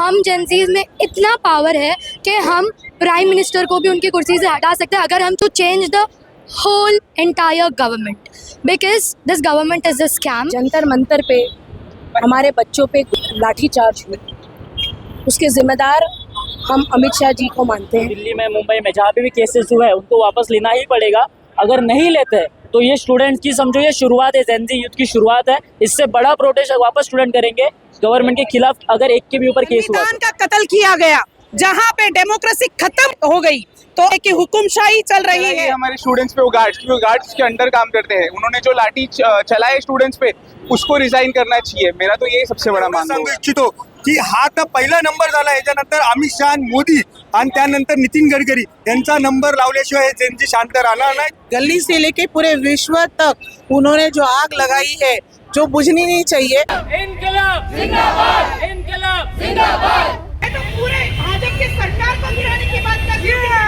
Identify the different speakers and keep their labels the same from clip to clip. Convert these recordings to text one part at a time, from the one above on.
Speaker 1: हम जेंजीज में इतना पावर है कि हम प्राइम मिनिस्टर को भी उनकी कुर्सी से हटा सकते हैं अगर हम to change the whole entire government, because this government is a scam.
Speaker 2: Jantar Mantar पे हमारे बच्चों पे लाठीचार्ज हुई, उसके जिम्मेदार हम अमित शाह जी को मानते हैं।
Speaker 3: दिल्ली में, मुंबई में जहाँ पे भी केसेस हुए हैं उनको वापस लेना ही पड़ेगा। अगर नहीं लेते तो ये स्टूडेंट की समझो ये शुरुआत है, जेनजी यूथ की शुरुआत है। इससे बड़ा प्रोटेस्ट वापस स्टूडेंट करेंगे गवर्नमेंट के खिलाफ अगर एक के भी ऊपर केस हुआ।
Speaker 4: संविधान का कत्ल किया गया, जहाँ पे डेमोक्रेसी खत्म हो गई तो एक हुकुमशाही चल रही है।
Speaker 5: हमारे स्टूडेंट्स पे वो गार्ड्स के अंडर काम करते हैं, उन्होंने जो लाठी चलाए स्टूडेंट्स पे उसको रिजाइन करना चाहिए। मेरा तो यही सबसे बड़ा मानना
Speaker 6: सांगू इच्छितो की हा तर पहिला नंबर झाला, याच्यानंतर अमित शाह आणि मोदी आणि त्यानंतर नितीन गडकरी यांचा नंबर लावल्याशिवाय हे जेनजी शांत राहणार नाही।
Speaker 4: दिल्ली से लेके पूरे विश्व तक उन्होंने जो आग लगाई है जो बुझनी नहीं चाहिए।
Speaker 3: इनकलाब जिंदाबाद, इनकलाब जिंदाबाद।
Speaker 4: तो पूरे भाजपा की सरकार को गिराने की बात कर रही है।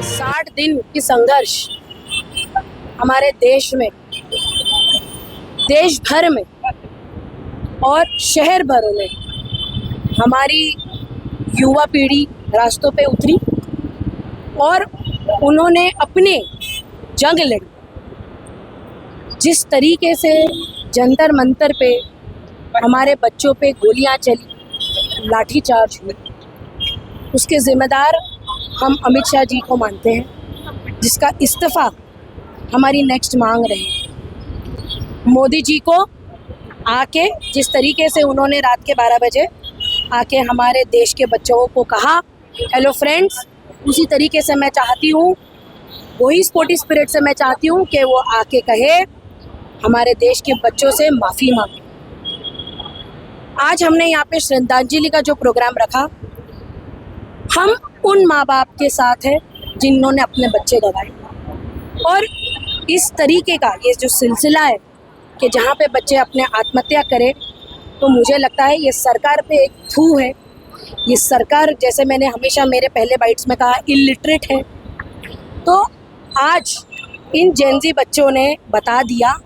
Speaker 2: साठ दिन की संघर्ष हमारे देश में, देश भर में और शहर भर में हमारी युवा पीढ़ी रास्तों पे उतरी और उन्होंने अपने जंग लड़ी। जिस तरीके से जंतर मंतर पे हमारे बच्चों पे गोलियां चली, लाठीचार्ज हुई, उसके जिम्मेदार हम अमित शाह जी को मानते हैं, जिसका इस्तीफा हमारी नेक्स्ट मांग रहे हैं। मोदी जी को आके जिस तरीके से उन्होंने रात के 12 बजे आके हमारे देश के बच्चों को कहा हेलो फ्रेंड्स, उसी तरीके से मैं चाहती हूँ, वही स्पोर्टी स्पिरिट से मैं चाहती हूँ कि वो आके कहे हमारे देश के बच्चों से माफ़ी मांगे। आज हमने यहाँ पे श्रद्धांजलि का जो प्रोग्राम रखा, हम उन माँ बाप के साथ हैं जिन्होंने अपने बच्चे गंवाए, और इस तरीके का ये जो सिलसिला है कि जहाँ पे बच्चे अपने आत्महत्या करें, तो मुझे लगता है ये सरकार पे एक थू है। ये सरकार, जैसे मैंने हमेशा मेरे पहले बाइट्स में कहा, इलिटरेट है। तो आज इन जेनजी बच्चों ने बता दिया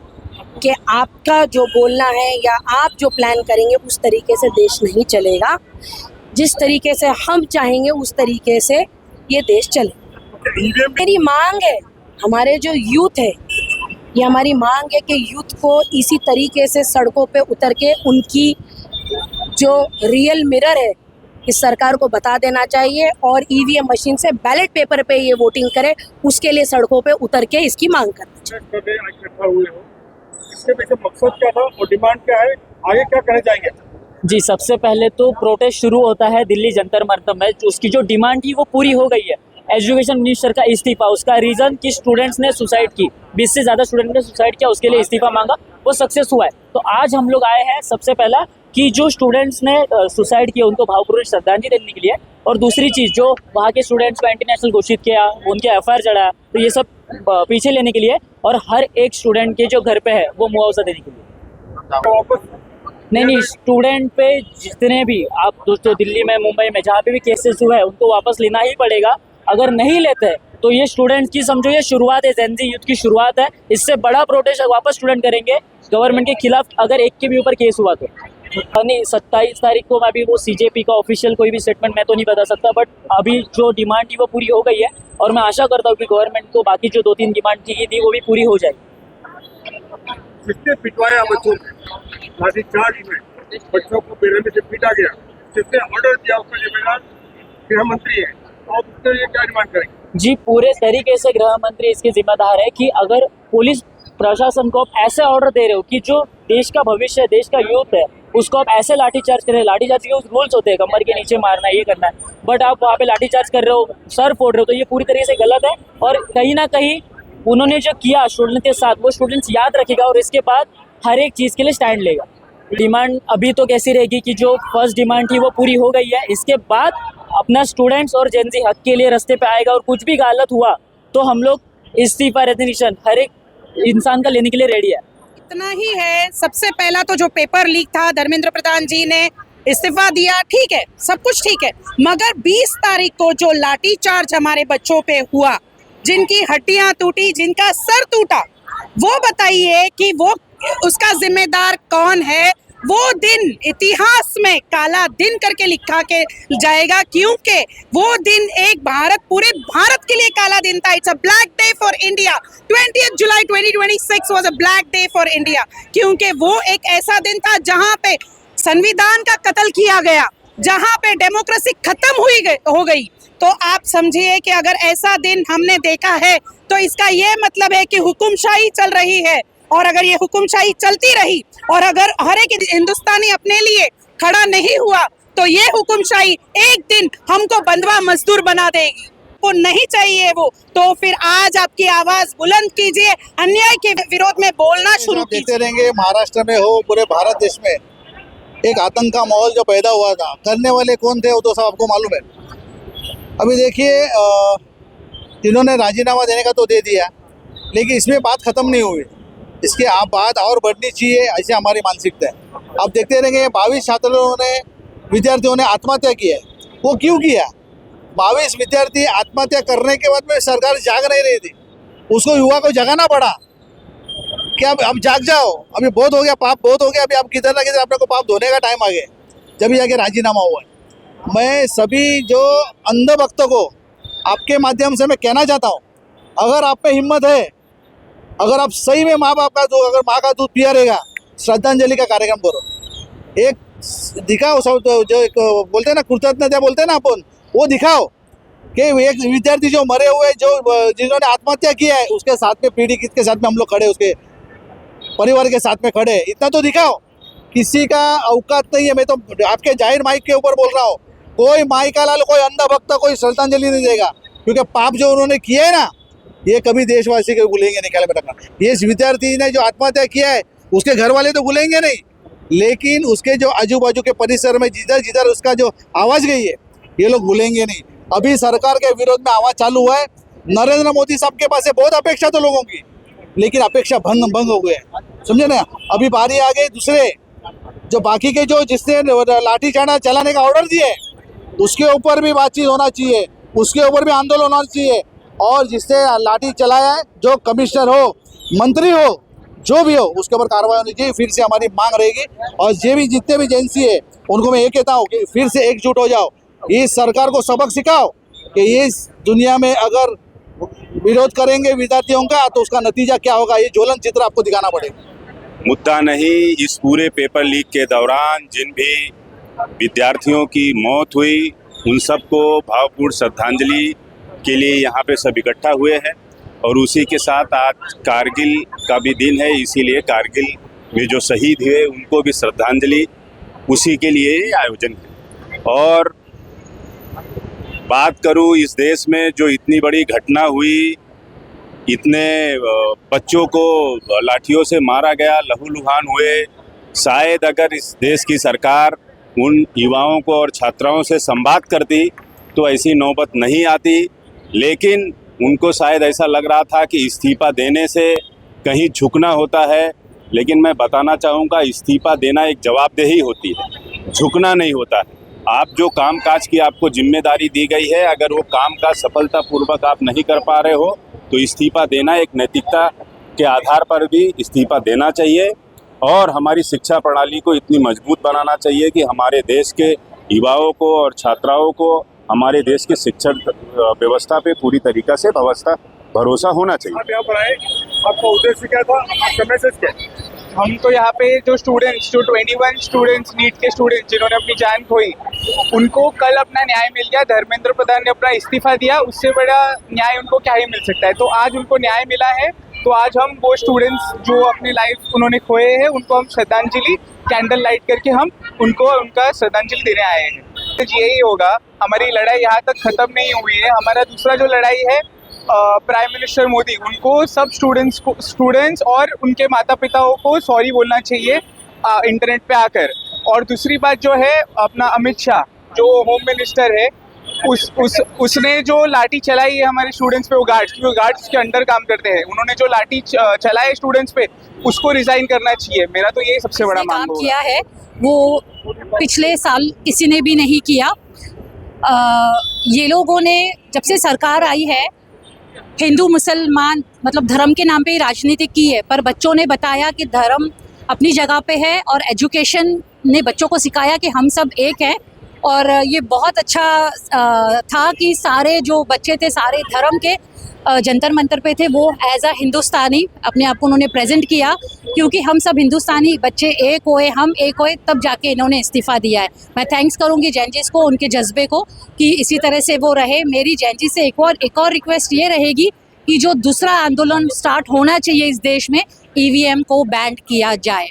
Speaker 2: कि आपका जो बोलना है या आप जो प्लान करेंगे उस तरीके से देश नहीं चलेगा। जिस तरीके से हम चाहेंगे उस तरीके से ये देश चले। मेरी मांग है, हमारे जो यूथ है, ये हमारी मांग है कि यूथ को इसी तरीके से सड़कों पे उतर के उनकी जो रियल मिरर है इस सरकार को बता देना चाहिए और ईवीएम मशीन से बैलेट पेपर पे ये वोटिंग करे, उसके लिए सड़कों पे उतर के इसकी मांग करना चाहिए।
Speaker 6: इसके पीछे मकसद क्या था और डिमांड क्या है, आगे क्या करना चाहेंगे?
Speaker 3: जी, सबसे पहले तो प्रोटेस्ट शुरू होता है दिल्ली जंतर मंतर में। उसकी जो डिमांड थी वो पूरी हो गई है। एजुकेशन मिनिस्टर का इस्तीफा, उसका रीज़न कि स्टूडेंट्स ने सुसाइड की, 20 से ज़्यादा स्टूडेंट ने सुसाइड किया, उसके लिए इस्तीफा मांगा, वो सक्सेस हुआ है। तो आज हम लोग आए हैं सबसे पहला कि जो स्टूडेंट्स ने सुसाइड किया उनको भावपूर्ण श्रद्धांजलि देने के लिए, और दूसरी चीज़ जो वहाँ के स्टूडेंट्स को एंटी नेशनल घोषित किया, उनके FIR चढ़ाया, तो ये सब पीछे लेने के लिए और हर एक स्टूडेंट के जो घर पे है वो मुआवजा देने के लिए। नहीं, स्टूडेंट पे जितने भी आप दोस्तों दिल्ली में, मुंबई में जहाँ पे भी केसेस हुए हैं उनको वापस लेना ही पड़ेगा। अगर नहीं लेते तो ये स्टूडेंट की समझो ये शुरुआत है, जेनजी यूथ की शुरुआत है। इससे बड़ा प्रोटेस्ट वापस स्टूडेंट करेंगे गवर्नमेंट के खिलाफ अगर एक के भी ऊपर केस हुआ तो। नहीं, 27 तारीख को अभी वो CJP का ऑफिशियल कोई भी स्टेटमेंट मैं तो नहीं बता सकता, बट अभी जो डिमांड थी वो पूरी हो गई है और मैं आशा करता हूँ कि गवर्नमेंट को बाकी जो 2-3 डिमांड की थी वो भी पूरी हो जाएगी।
Speaker 6: जिसने पिटवाया बच्चों में लाठी चार्ज में बच्चों को बेरहमी से पीटा गया, जिसने ऑर्डर दिया उसका जिम्मेदार गृह मंत्री है। तो आप उसके लिए क्या डिमांड करेंगे?
Speaker 3: जी, पूरे तरीके से गृह मंत्री इसके जिम्मेदार है कि अगर पुलिस प्रशासन को आप ऐसे ऑर्डर दे रहे हो कि जो देश का भविष्य है, देश का यूथ है, उसको आप ऐसे लाठीचार्ज कर रहे हो। लाठीचार्ज के रूल्स होते हैं, कमर के नीचे मारना है, ये करना है, बट आप वहाँ पे लाठीचार्ज कर रहे हो, सर फोड़ रहे हो, तो ये पूरी तरीके से गलत है। और कहीं ना कहीं उन्होंने जो किया स्टूडेंट के साथ, वो स्टूडेंट्स याद रखेगा और इसके बाद हर एक चीज़ के लिए स्टैंड लेगा। डिमांड अभी तो कैसी रहेगी कि जो फर्स्ट डिमांड थी वो पूरी हो गई है, इसके बाद अपना स्टूडेंट्स और जेनजी हक के लिए रास्ते पे आएगा। और कुछ भी गलत हुआ तो हम लोग इस्तीफा रेजिग्नेशन हर एक इंसान का लेने के लिए रेडी है।
Speaker 4: इतना ही है। सबसे पहला तो जो पेपर लीक था, धर्मेंद्र प्रधान जी ने इस्तीफा दिया, ठीक है, सब कुछ ठीक है, मगर 20 तारीख को जो लाठी चार्ज हमारे बच्चों पे हुआ, जिनकी हड्डियां टूटी, जिनका सर टूटा, वो बताइए कि वो उसका जिम्मेदार कौन है। वो दिन इतिहास में काला दिन करके लिखा के जाएगा, क्योंकि वो दिन एक पूरे भारत के लिए काला दिन था। It's a black day for India. 20 July 2026 was a black day for India, क्योंकि वो एक ऐसा दिन था जहां पे संविधान का कत्ल किया गया, जहां पे डेमोक्रेसी खत्म हो गई। तो आप समझिए कि अगर ऐसा दिन हमने देखा है तो इसका ये मतलब है कि हुकुमशाही चल रही है। और अगर ये हुकुमशाही चलती रही और अगर हर एक हिंदुस्तानी अपने लिए खड़ा नहीं हुआ तो ये हुकुमशाही एक दिन हमको बंधवा मजदूर बना देगी। वो नहीं चाहिए वो, तो फिर आज आपकी आवाज बुलंद कीजिए, अन्याय के विरोध में बोलना शुरू कीजिए।
Speaker 7: देखते रहेंगे महाराष्ट्र में हो, पूरे भारत देश में एक आतंक का माहौल जो पैदा हुआ था, करने वाले कौन थे वो तो सब आपको मालूम है। अभी देखिए, जिन्होंने राजीनामा देने का तो दे दिया, लेकिन इसमें बात खत्म नहीं हुई, इसके आप बात और बढ़नी चाहिए, ऐसी हमारी मानसिकता है। आप देखते रहेंगे 22 विद्यार्थियों ने आत्महत्या की है। वो क्यों किया? 22 विद्यार्थी आत्महत्या करने के बाद में सरकार जाग नहीं रही थी, उसको युवा को जगाना पड़ा कि अब जाग जाओ, अभी बहुत हो गया, पाप बहुत हो गया, अभी आप किधर ना किधर अपने को पाप धोने का टाइम आ गया, जब जाके राजीनामा हुआ है। मैं सभी जो अंधभक्तों को आपके माध्यम से मैं कहना चाहता हूँ, अगर आप में हिम्मत है, अगर आप सही में माँ बाप का दूध, अगर माँ का दूध पिया रहेगा, श्रद्धांजलि का कार्यक्रम करो, एक दिखाओ, सब जो एक बोलते हैं ना, कृतज्ञता बोलते हैं ना अपन, वो दिखाओ कि एक विद्यार्थी जो मरे हुए, जो जिन्होंने आत्महत्या किया है, उसके साथ में पीढ़ी के साथ में हम लोग खड़े, उसके परिवार के साथ में खड़े, इतना तो दिखाओ। किसी का औकात नहीं है, मैं तो आपके जाहिर माइक के ऊपर बोल रहा हूँ, कोई माई का लाल, कोई अंधभक्त, कोई श्रद्धांजलि नहीं देगा, क्योंकि पाप जो उन्होंने किया है ना, ये कभी देशवासी के भूलेंगे नहीं। ख्याल में रखना, ये विद्यार्थी ने जो आत्महत्या किया है, उसके घर वाले तो भूलेंगे नहीं, लेकिन उसके जो आजू बाजू के परिसर में जिधर जिधर उसका जो आवाज़ गई है, ये लोग भूलेंगे नहीं। अभी सरकार के विरोध में आवाज़ चालू हुआ है। नरेंद्र मोदी साहब के पास है बहुत अपेक्षा तो लोगों की, लेकिन अपेक्षा भंग हो गए, समझे ना। अभी बारी आ गई दूसरे, जो बाकी के जो जिसने लाठी चार्ज चलाने का ऑर्डर दिए, उसके ऊपर भी बातचीत होना चाहिए, उसके ऊपर भी आंदोलन होना चाहिए। और जिससे लाठी चलाया है, जो कमिश्नर हो, मंत्री हो, जो भी हो, उसके ऊपर कार्रवाई होनी चाहिए। फिर से हमारी मांग रहेगी। और ये भी जितने भी एजेंसी है, उनको मैं ये कहता हूँ कि फिर से एकजुट हो जाओ, इस सरकार को सबक सिखाओ कि इस दुनिया में अगर विरोध करेंगे विद्यार्थियों का तो उसका नतीजा क्या होगा, ये ज्वलंत चित्र आपको दिखाना पड़ेगा।
Speaker 8: मुद्दा नहीं, इस पूरे पेपर लीक के दौरान जिन भी विद्यार्थियों की मौत हुई, उन सबको भावपूर्ण श्रद्धांजलि के लिए यहाँ पे सब इकट्ठा हुए हैं। और उसी के साथ आज कारगिल का भी दिन है, इसीलिए कारगिल में जो शहीद हुए उनको भी श्रद्धांजलि, उसी के लिए ये आयोजन है। और बात करूँ, इस देश में जो इतनी बड़ी घटना हुई, इतने बच्चों को लाठियों से मारा गया, लहूलुहान हुए, शायद अगर इस देश की सरकार उन युवाओं को और छात्राओं से संवाद करती तो ऐसी नौबत नहीं आती। लेकिन उनको शायद ऐसा लग रहा था कि इस्तीफा देने से कहीं झुकना होता है, लेकिन मैं बताना चाहूँगा, इस्तीफा देना एक जवाबदेही होती है, झुकना नहीं होता है। आप जो काम काज की आपको जिम्मेदारी दी गई है, अगर वो काम काज सफलतापूर्वक आप नहीं कर पा रहे हो तो इस्तीफा देना, एक नैतिकता के आधार पर भी इस्तीफा देना चाहिए। और हमारी शिक्षा प्रणाली को इतनी मजबूत बनाना चाहिए कि हमारे देश के युवाओं को और छात्राओं को हमारे देश के शिक्षण व्यवस्था पे पूरी तरीक़ा से भरोसा होना चाहिए।
Speaker 6: आप यहाँ पर आए, आपका उद्देश्य क्या था, आपका मैसेज क्या है?
Speaker 5: हम तो यहाँ पे जो 21 स्टूडेंट्स नीट के स्टूडेंट्स जिन्होंने अपनी जान खोई, उनको कल अपना न्याय मिल गया। धर्मेंद्र प्रधान ने अपना इस्तीफा दिया, उससे बड़ा न्याय उनको क्या ही मिल सकता है। तो आज उनको न्याय मिला है, तो आज हम वो स्टूडेंट्स जो अपनी लाइफ उन्होंने खोए हैं उनको हम श्रद्धांजलि कैंडल लाइट करके हम उनको उनका श्रद्धांजलि देने आए हैं। तो यही होगा, हमारी लड़ाई यहाँ तक ख़त्म नहीं हुई है। हमारा दूसरा जो लड़ाई है प्राइम मिनिस्टर मोदी, उनको सब स्टूडेंट्स और उनके माता पिताओं को सॉरी बोलना चाहिए इंटरनेट पे आकर। और दूसरी बात जो है, अपना अमित शाह जो होम मिनिस्टर है, उसने जो लाठी चलाई है हमारे स्टूडेंट्स पे, वो गार्ड्स के अंडर काम करते हैं, उन्होंने जो लाठी चलाई स्टूडेंट्स पे, उसको रिजाइन करना चाहिए। मेरा तो यही सबसे बड़ा मांग
Speaker 9: काम किया है वो पिछले साल किसी ने भी नहीं किया। ये लोगों ने जब से सरकार आई है, हिंदू मुसलमान मतलब धर्म के नाम पे ही राजनीति की है, पर बच्चों ने बताया कि धर्म अपनी जगह पे है और एजुकेशन ने बच्चों को सिखाया कि हम सब एक हैं। और ये बहुत अच्छा था कि सारे जो बच्चे थे सारे धर्म के जंतर मंतर पे थे, वो एज अ हिंदुस्तानी अपने आप को उन्होंने प्रेजेंट किया, क्योंकि हम सब हिंदुस्तानी बच्चे एक होए, हम एक होए, तब जाके इन्होंने इस्तीफ़ा दिया है। मैं थैंक्स करूँगी जैनजीस को, उनके जज्बे को, कि इसी तरह से वो रहे। मेरी जैनजी से एक और रिक्वेस्ट ये रहेगी कि जो दूसरा आंदोलन स्टार्ट होना चाहिए इस देश में, ईवीएम को बैन किया जाए।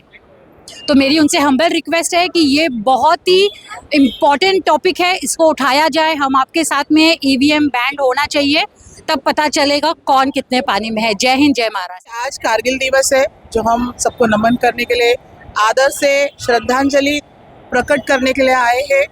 Speaker 9: तो मेरी उनसे हम्बल रिक्वेस्ट है कि ये बहुत ही इम्पॉर्टेंट टॉपिक है, इसको उठाया जाए। हम आपके साथ में, ईवीएम बैन होना चाहिए, तब पता चलेगा कौन कितने पानी में है। जय हिंद, जय महाराष्ट्र।
Speaker 10: आज कारगिल दिवस है, जो हम सबको नमन करने के लिए, आदर से श्रद्धांजलि प्रकट करने के लिए आए हैं।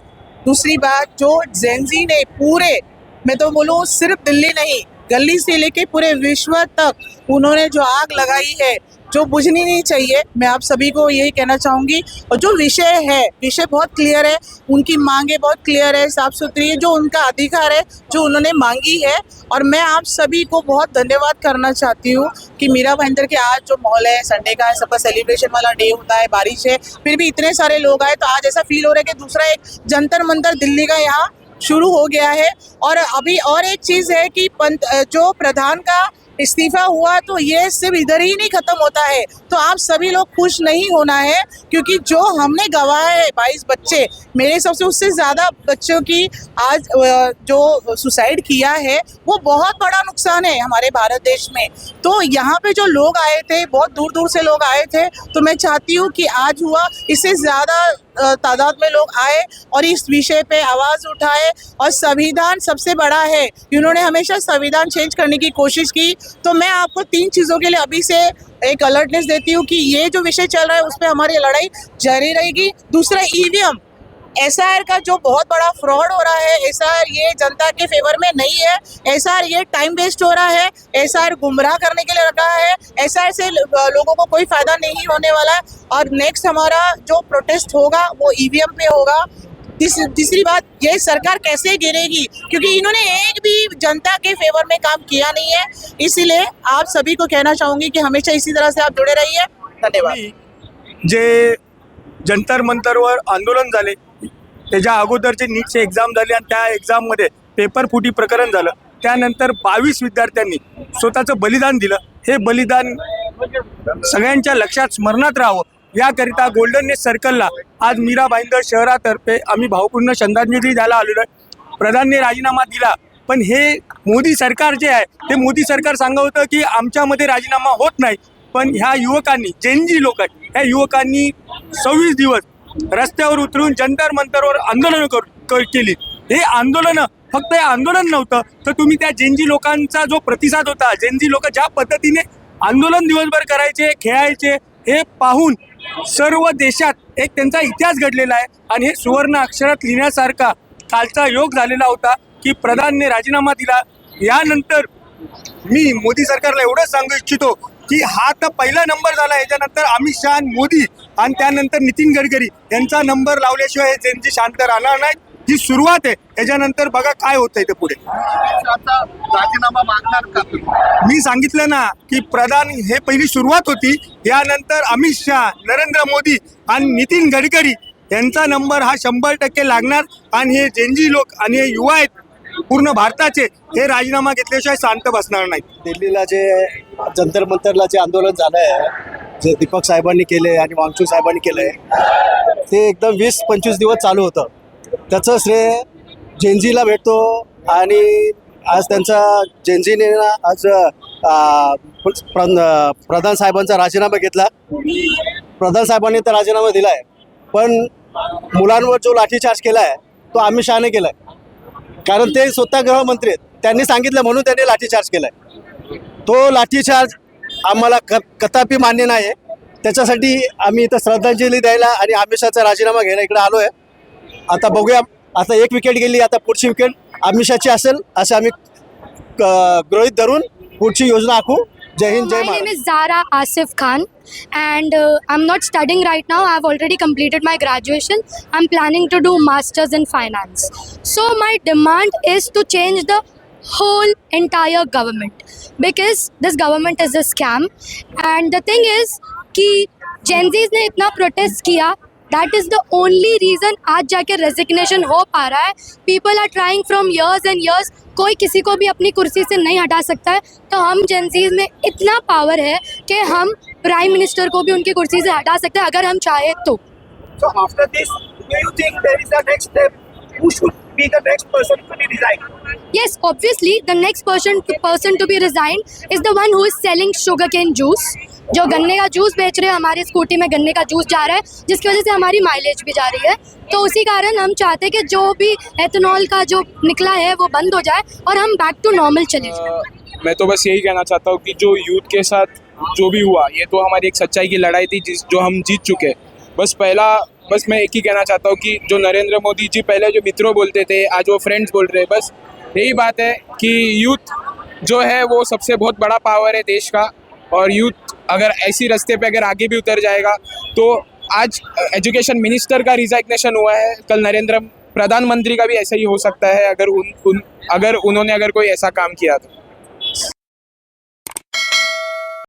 Speaker 10: दूसरी बात, जो जेनजी ने पूरे, मैं तो बोलूँ सिर्फ दिल्ली नहीं, गली से लेके पूरे विश्व तक उन्होंने जो आग लगाई है, जो बुझनी नहीं चाहिए, मैं आप सभी को यही कहना चाहूँगी। और जो विषय है, विषय बहुत क्लियर है, उनकी मांगे बहुत क्लियर है, साफ सुथरी है, जो उनका अधिकार है, जो उन्होंने मांगी है। और मैं आप सभी को बहुत धन्यवाद करना चाहती हूँ कि मीरा भाईंदर के आज जो माहौल है, संडे का है, सबका सेलिब्रेशन वाला डे होता है, बारिश है, फिर भी इतने सारे लोग आए, तो आज ऐसा फील हो रहा है कि दूसरा एक जंतर मंतर दिल्ली का यहाँ शुरू हो गया है। और अभी और एक चीज़ है कि जो प्रधान का इस्तीफा हुआ, तो ये सिर्फ इधर ही नहीं खत्म होता है। तो आप सभी लोग खुश नहीं होना है, क्योंकि जो हमने गंवाए है 22 बच्चे, मेरे हिसाब से उससे ज़्यादा बच्चों की आज जो सुसाइड किया है, वो बहुत बड़ा नुकसान है हमारे भारत देश में। तो यहाँ पे जो लोग आए थे, बहुत दूर दूर से लोग आए थे, तो मैं चाहती हूँ कि आज हुआ, इससे ज़्यादा तादाद में लोग आए और इस विषय पे आवाज़ उठाए। और संविधान सबसे बड़ा है, इन्होंने हमेशा संविधान चेंज करने की कोशिश की। तो मैं आपको 3 चीज़ों के लिए अभी से एक अलर्टनेस देती हूँ कि ये जो विषय चल रहा है, उस पर हमारी लड़ाई जारी रहेगी। दूसरा, ईवीएम एसआर का जो बहुत बड़ा फ्रॉड हो रहा है, एसआर ये जनता के फेवर में नहीं है, एसआर ये टाइम वेस्ट हो रहा है, एसआर गुमराह करने के लिए रखा है, एसआर से लोगों को कोई फायदा नहीं होने वाला है। और नेक्स्ट हमारा जो प्रोटेस्ट होगा वो ईवीएम पे होगा। तीसरी बात, ये सरकार कैसे गिरेगी, क्योंकि इन्होंने एक भी जनता के फेवर में काम किया नहीं है। इसीलिए आप सभी को कहना चाहूँगी कि हमेशा इसी तरह से आप जुड़े रहिए। धन्यवाद।
Speaker 6: जे जंतर मंतरवर आंदोलन झाले, त्याच्या अगोदरचे नीटचे एक्झाम झाले आणि त्या एक्झाममध्ये पेपर फुटी प्रकरण झालं, त्यानंतर 22 विद्यार्थ्यांनी स्वतःचं बलिदान दिलं। हे बलिदान सगळ्यांच्या लक्षात स्मरणात राहावं, याकरिता गोल्डन नेस सर्कलला आज मीरा भाईंदर शहरातर्फे आम्ही भावपूर्ण श्रद्धांजली द्यायला आलेलो आहे। प्रधानने राजीनामा दिला, पण हे मोदी सरकार जे आहे, ते मोदी सरकार सांगत होतं की आमच्यामध्ये राजीनामा होत नाही, पण ह्या युवकांनी, जेनजी लोक आहेत, ह्या युवकांनी 26 दिवस रस्त्यावर उतरून जंतर मंतरवर आंदोलन केली। हे आंदोलन फक्त हे आंदोलन नव्हतं, तर तुम्ही त्या जेनजी लोकांचा जो प्रतिसाद होता, जेनजी लोक ज्या पद्धतीने आंदोलन दिवसभर करायचे, खेळायचे, हे पाहून सर्व देशात एक त्यांचा इतिहास घडलेला आहे। आणि हे सुवर्ण अक्षरात लिहिण्यासारखा कालचा योग झालेला होता की प्रधानने राजीनामा दिला। यानंतर मी मोदी सरकारला एवढंच सांगू इच्छितो की हा तर पहिला नंबर झाला, याच्यानंतर अमित शहा आणि मोदी आणि त्यानंतर नितीन गडकरी यांचा नंबर लावल्याशिवाय हे जेनजी शांत राहणार नाही। ही सुरुवात आहे, याच्यानंतर बघा काय होतंय ते पुढे।
Speaker 7: राजीनामा मागणार का?
Speaker 6: मी सांगितलं ना की प्रधान हे पहिली सुरुवात होती, यानंतर अमित शहा, नरेंद्र मोदी आणि नितीन गडकरी यांचा नंबर हा 100% लागणार। आणि हे जेनजी लोक आणि हे युवा आहेत पूर्ण भारताचे, हे राजीनामा घेतल्याशिवाय शांत बसणार नाहीत।
Speaker 7: दिल्लीला जे जंतर मंतरला जे आंदोलन झालं आहे,
Speaker 11: जे दीपक साहेबांनी केले आणि वांगचूक साहेबांनी केलं आहे ते एकदम 20-25 दिवस चालू होतं. त्याचं श्रेय जेनजीला भेटतो आणि आज त्यांचा जेनजीने ना आज प्रधान साहेबांचा राजीनामा घेतला. प्रधान साहेबांनी तर राजीनामा दिला आहे, पण मुलांवर जो लाठीचार्ज केला आहे तो अमित शहाने केला आहे. कारण ते स्वतः गृहमंत्री आहेत, त्यांनी सांगितलं म्हणून त्यांनी लाठीचार्ज केला आहे. तो लाठीचार्ज आम्हाला कदापि मान्य नाही आहे. त्याच्यासाठी आम्ही इथं श्रद्धांजली द्यायला आणि अमित शहाचा राजीनामा घ्यायला इकडे आलो आहे. आता बघूया, आता एक विकेट गेली, आता पुढची विकेट अमित शहाची असेल असं आम्ही गृहीत धरून पुढची योजना आखू. जय हिंद, जय
Speaker 1: My name
Speaker 11: Maharashtra.
Speaker 1: is Zara Asif Khan, and I'm not studying right now. I've already completed my graduation. I'm planning to do masters in finance. So my demand is to change the whole entire government, because this government is a scam. And the thing is कि Gen Zs ने इतना protest किया, that is the only reason आज जाके resignation हो पा रहा है. People are trying from years and years. कोई किसी को भी अपनी कुर्सी से नहीं हटा सकता है. तो हम जेनजीज में इतना पावर है कि हम प्राइम मिनिस्टर को भी उनकी कुर्सी से हटा सकते हैं अगर हम चाहे तो.
Speaker 6: So after this, do you think there is a next step? Who should be the next person to be resigned?
Speaker 1: Yes, obviously the next person to be resigned is the one who is selling sugarcane juice. जो गन्ने का juice बेच रहे हैं, हमारी scooty में गन्ने का जूस जा रहा है, जिसकी वजह से हमारी माइलेज भी जा रही है. तो उसी कारण हम चाहते हैं कि जो भी एथेनॉल का जो निकला है वो बंद हो जाए और हम बैक टू नॉर्मल चले जाए.
Speaker 12: मैं तो बस यही कहना चाहता हूँ कि जो यूथ के साथ जो भी हुआ, ये तो हमारी एक सच्चाई की लड़ाई थी जो हम जीत चुके. बस मैं एक ही कहना चाहता हूँ कि जो नरेंद्र मोदी जी पहले जो मित्रों बोलते थे, आज वो फ्रेंड्स बोल रहे हैं. बस यही बात है कि यूथ जो है वो सबसे बहुत बड़ा पावर है देश का. और यूथ अगर ऐसी रास्ते पे अगर आगे भी उतर जाएगा तो आज एजुकेशन मिनिस्टर का रिजाइग्नेशन हुआ है, कल नरेंद्र प्रधानमंत्री का भी ऐसा ही हो सकता है अगर उन्होंने कोई ऐसा काम किया तो.